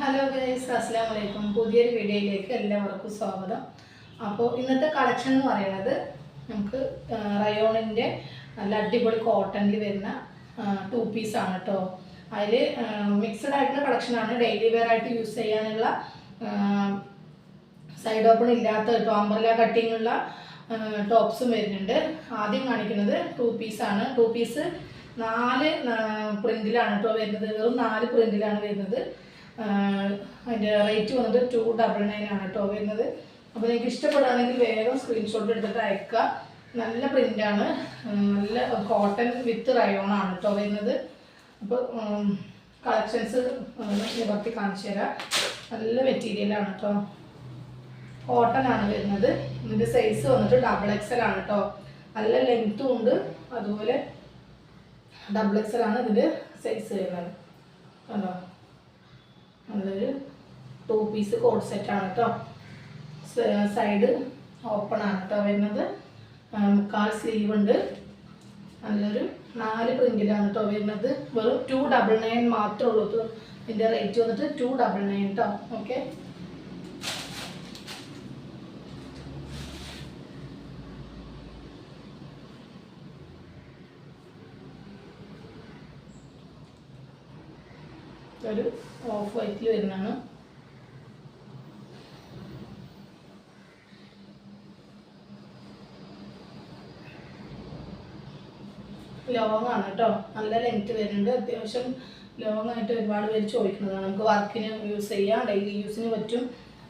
Hello guys, അസ്സലാമു അലൈക്കും. പുതിയൊരു വീഡിയോയിലേക്ക് എല്ലാവർക്കും സ്വാഗതം. അപ്പോൾ ഇന്നത്തെ കളക്ഷൻ എന്ന് പറയുന്നത് നമുക്ക് റയോണിൻ്റെ നല്ല അടിപൊളി കോട്ടണിൽ വരുന്ന 2 പീസാണ് കേട്ടോ. അതിൽ മിക്സഡ് ആയിട്ടുള്ള കളക്ഷനാണ്. ഡെയിലി വെയർ ആയിട്ട് യൂസ് ചെയ്യാനുള്ള സൈഡ് ഓപ്പൺ ഇല്ലാത്ത കേട്ടോ, അംബ്രല്ല കട്ടിങ് ഉള്ള ടോപ്സും വരുന്നുണ്ട്. ആദ്യം കാണിക്കുന്നത് 2 പീസാണ്. 2 പീസ് 4 പ്രിന്റിലാണ് കേട്ടോ വരുന്നത്. വെറും 4 പ്രിന്റിലാണ് വരുന്നത്. അതിൻ്റെ റേറ്റ് വന്നിട്ട് 299 ആണ് കേട്ടോ വരുന്നത്. അപ്പോൾ നിങ്ങൾക്ക് ഇഷ്ടപ്പെടുകയാണെങ്കിൽ വേഗം സ്ക്രീൻഷോട്ട് എടുത്തിട്ട് അയക്കുക. നല്ല പ്രിൻ്റാണ്, നല്ല കോട്ടൺ വിത്ത് റയോണാണ് കേട്ടോ വരുന്നത്. അപ്പോൾ കളക്ഷൻസ് നിവർത്തി കാണിച്ചു തരാം. നല്ല മെറ്റീരിയലാണ് കേട്ടോ, കോട്ടൺ ആണ് വരുന്നത്. ഇതിൻ്റെ സൈസ് വന്നിട്ട് XXL ആണ് കേട്ടോ. നല്ല ലെങ്ത്തും ഉണ്ട്, അതുപോലെ XXL ആണ് ഇതിൻ്റെ സൈസ് വരുന്നത്. കണ്ടോ, നല്ലൊരു 2 പീസ് കോഡ് സെറ്റാണ് കേട്ടോ. സൈഡ് ഓപ്പൺ ആണ് കേട്ടോ വരുന്നത്. 1/4 സ്ലീവ് ഉണ്ട്. നല്ലൊരു 4 പ്രിന്റിലാണ് കേട്ടോ വരുന്നത്. വെറും 299 മാത്രമേ ഉള്ളൂ. ഇതിൻ്റെ റേറ്റ് വന്നിട്ട് 299 കേട്ടോ. ഓക്കെ, ഒരു ഓഫ് വൈറ്റിൽ വരുന്നതാണ്. ലോങ് ആണ് കേട്ടോ, നല്ല ലെങ്ത് വരുന്നുണ്ട്. അത്യാവശ്യം ലോങ് ആയിട്ട് ഒരുപാട് പേര് ചോദിക്കുന്നതാണ്. നമുക്ക് വർക്കിന് യൂസ് ചെയ്യാം, ഡെയിലി യൂസിന് പറ്റും,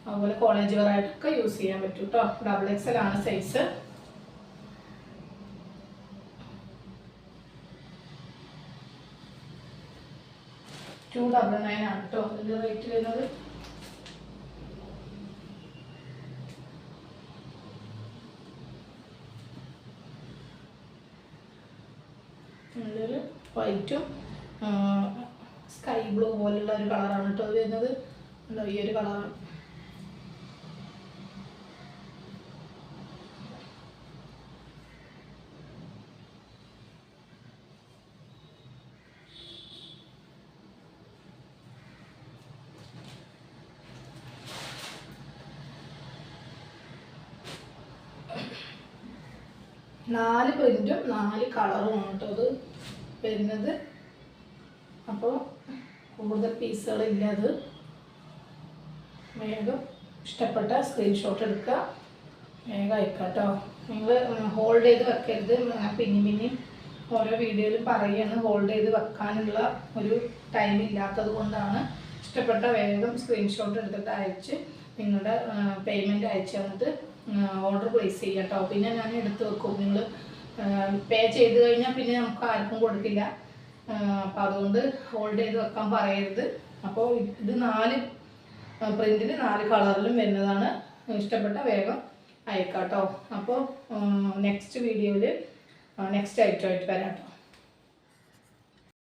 അതുപോലെ കോളേജ് വെയർ ആയിട്ടൊക്കെ യൂസ് ചെയ്യാൻ പറ്റും കേട്ടോ. XXL ആണ് സൈസ്. $299 ആണ് കേട്ടോ ഇതിൻ്റെ റേറ്റ് വരുന്നത്. നല്ലൊരു വൈറ്റും സ്കൈ ബ്ലൂ പോലുള്ള ഒരു കളറാണ് കേട്ടോ വരുന്നത്. ഈ ഒരു കളറാണ്. നാല് പ്രിന്റും 4 കളറുമാണ് കേട്ടോ അത് വരുന്നത്. അപ്പോൾ കൂടുതൽ പീസുകളില്ല. അത് വേഗം ഇഷ്ടപ്പെട്ട സ്ക്രീൻഷോട്ട് എടുക്കുക, വേഗം അയക്കുക കേട്ടോ. നിങ്ങൾ ഹോൾഡ് ചെയ്ത് വെക്കരുത്. പിന്നെയും ഓരോ വീഡിയോയിലും പറയുകയാണ് ഹോൾഡ് ചെയ്ത് വെക്കാനുള്ള ഒരു ടൈം ഇല്ലാത്തത് കൊണ്ടാണ്. ഇഷ്ടപ്പെട്ട വേഗം സ്ക്രീൻഷോട്ട് എടുത്തിട്ട് അയച്ച് നിങ്ങളുടെ പേയ്മെൻറ്റ് അയച്ചു തന്നിട്ട് ഓർഡർ പ്ലേസ് ചെയ്യുക കേട്ടോ. പിന്നെ ഞാൻ എടുത്ത് വെക്കും. നിങ്ങൾ പേ ചെയ്ത് കഴിഞ്ഞാൽ പിന്നെ നമുക്ക് ആർക്കും കൊടുക്കില്ല. അപ്പോൾ അതുകൊണ്ട് ഹോൾഡ് ചെയ്ത് വെക്കാൻ പറയരുത്. അപ്പോൾ ഇത് 4 പ്രിന്റിൽ 4 കളറിലും വരുന്നതാണ്. ഇഷ്ടപ്പെട്ട വേഗം അയക്കാം കേട്ടോ. അപ്പോൾ നെക്സ്റ്റ് വീഡിയോയിൽ നെക്സ്റ്റ് ഐറ്റമായിട്ട് വരാം കേട്ടോ.